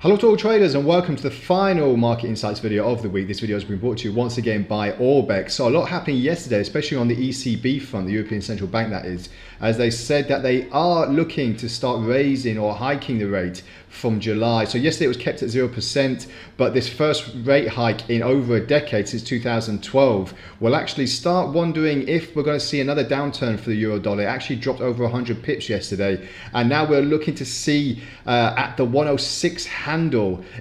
Hello to all traders and welcome to the final Market Insights video of the week. This video has been brought to you once again by Orbex. So a lot happening yesterday, especially on the ECB front, the European Central Bank that is, as they said that they are looking to start raising or hiking the rate from July. So yesterday it was kept at 0%, but this first rate hike in over a decade, since 2012, will actually start wondering if we're going to see another downturn for the euro dollar. It actually dropped over 100 pips yesterday, and now we're looking to see at the 106 handle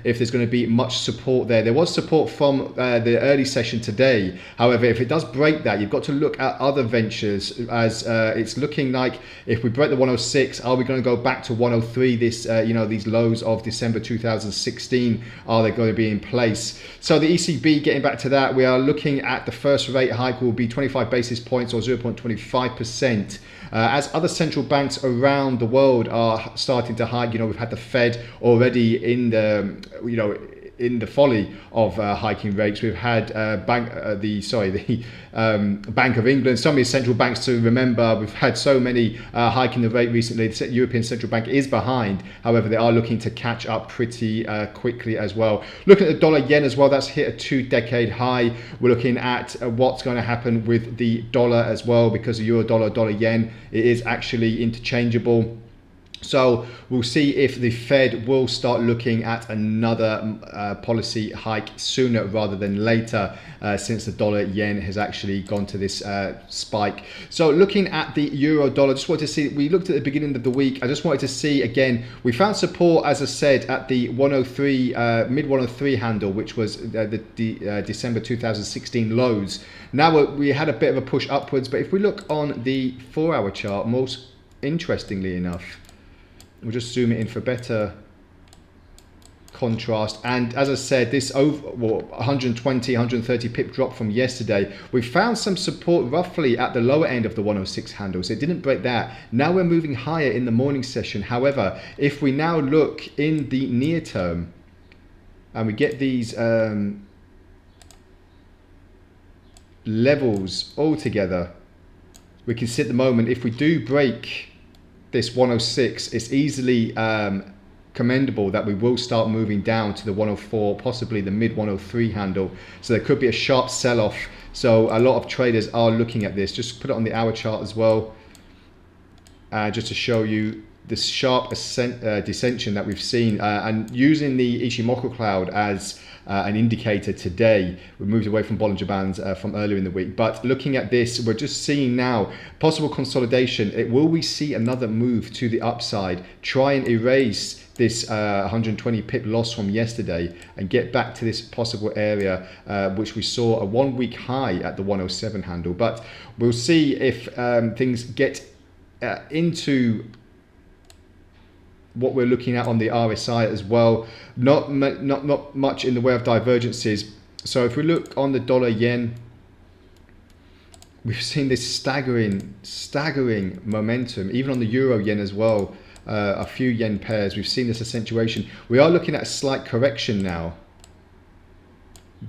if there's going to be much support there. There was support from the early session today. However, if it does break that, you've got to look at other ventures, as it's looking like if we break the 106, are we going to go back to 103? This these lows of December 2016, are they going to be in place? So the ECB, getting back to that, we are looking at the first rate hike will be 25 basis points or 0.25%. As other central banks around the world are starting to hike, we've had the Fed already in the, in the folly of hiking rates. We've had Bank of England, so many central banks to remember. We've had so many hiking the rate recently. The European Central Bank is behind. However, they are looking to catch up pretty quickly as well. Looking at the dollar yen as well, that's hit a 2-decade high. We're looking at what's going to happen with the dollar as well, because the euro dollar, dollar yen, it is actually interchangeable. So we'll see if the Fed will start looking at another policy hike sooner rather than later, since the dollar yen has actually gone to this spike. So looking at the euro dollar, just wanted to see, we looked at the beginning of the week. I just wanted to see again, we found support, as I said, at the 103, mid 103 handle, which was the December 2016 lows. Now we had a bit of a push upwards, but if we look on the 4-hour chart, most interestingly enough, we'll just zoom it in for better contrast. And as I said, this over 120, 130 pip drop from yesterday, we found some support roughly at the lower end of the 106 handle. So it didn't break that. Now we're moving higher in the morning session. However, if we now look in the near term and we get these levels all together, we can see at the moment, if we do break this 106, it's easily commendable that we will start moving down to the 104, possibly the mid 103 handle. So there could be a sharp sell-off. So a lot of traders are looking at this. Just put it on the hour chart as well, just to show you this sharp descension that we've seen, and using the Ichimoku cloud as an indicator today. We moved away from Bollinger Bands from earlier in the week, but looking at this, we're just seeing now possible consolidation. Will we see another move to the upside, try and erase this 120 pip loss from yesterday and get back to this possible area, which we saw a 1-week high at the 107 handle? But we'll see if things get into what we're looking at on the RSI as well. Not much in the way of divergences. So if we look on the dollar yen, we've seen this staggering momentum, even on the euro yen as well. A few yen pairs, we've seen this accentuation. We are looking at a slight correction now,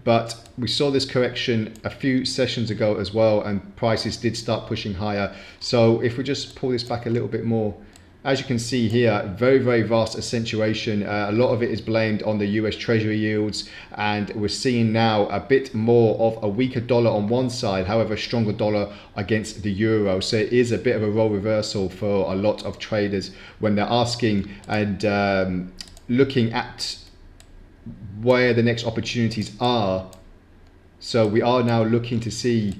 but we saw this correction a few sessions ago as well, and prices did start pushing higher. So if we just pull this back a little bit more, as you can see here, very vast accentuation. A lot of it is blamed on the US Treasury yields, and we're seeing now a bit more of a weaker dollar on one side, however, a stronger dollar against the euro. So it is a bit of a role reversal for a lot of traders when they're asking and looking at where the next opportunities are. So we are now looking to see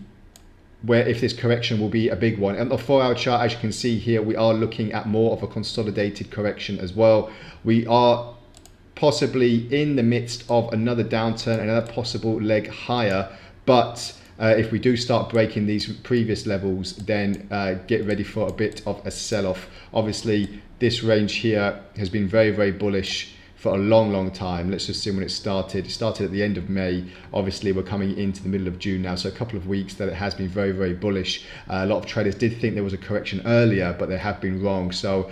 where, if this correction will be a big one. And the 4-hour chart, as you can see here, we are looking at more of a consolidated correction as well. We are possibly in the midst of another downturn, another possible leg higher. But if we do start breaking these previous levels, then get ready for a bit of a sell-off. Obviously, this range here has been very bullish for a long time. Let's just see when it started. It started at the end of May. Obviously, we're coming into the middle of June now, so a couple of weeks that it has been very bullish. A lot of traders did think there was a correction earlier, but they have been wrong. So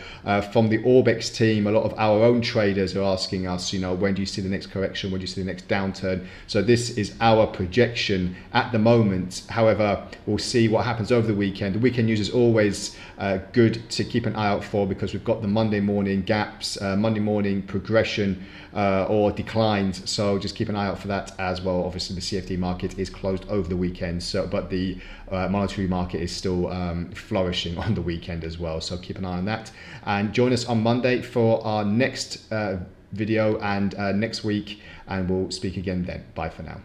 from the Orbex team, a lot of our own traders are asking us, when do you see the next correction? When do you see the next downturn? So this is our projection at the moment. However, we'll see what happens over the weekend. The weekend news is always good to keep an eye out for, because we've got the Monday morning gaps, Monday morning progression, compression or declined. So just keep an eye out for that as well. Obviously, the CFD market is closed over the weekend, but the monetary market is still flourishing on the weekend as well. So keep an eye on that, and join us on Monday for our next video and next week, and we'll speak again then. Bye for now.